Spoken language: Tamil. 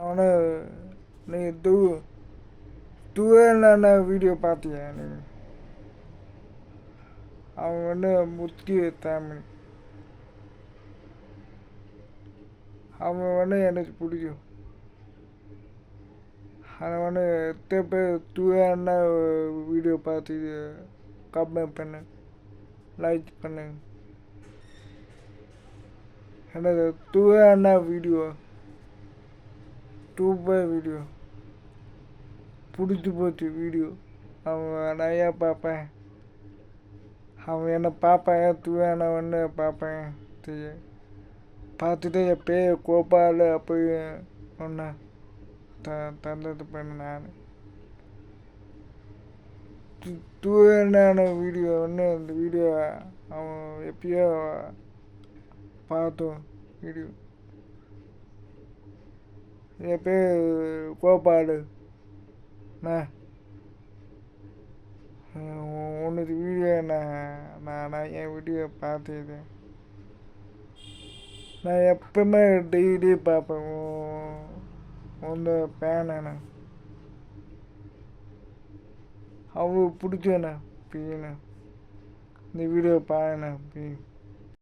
அவனை நீ துவன வீடியோ பார்த்தியா நீ? அவன் முக்கிய தமிழ். அவன் எனக்கு பிடிக்கும். அவன் எத்தனை பேர் துவன வீடியோ பார்த்து கமெண்ட் பண்ணு, லைக் பண்ணு. எனக்கு துவன வீடியோ வீடியோ பிடிச்சி போச்சு. வீடியோ அவன் நிறையா பார்ப்பேன். அவன் என்ன பார்ப்பேன், துவனவன்னு பார்ப்பேன். பார்த்துட்டு என் பேர் கோபால் அப்படி ஒன்று தந்தது பண்ண நான் துவன வீடியோ அந்த வீடியோ அவன் எப்பயோ பார்த்தோம். வீடியோ என் பேர் கோபால். உன்னது வீடியோ நான் என் வீடியோ பார்த்தது. நான் எப்பவுமே டெய்லி பார்ப்பேன். உந்த பேனண்ணா அவ்வளோ பிடிச்சண்ணா. பீண்ணா இந்த வீடியோ பாருண்ணா.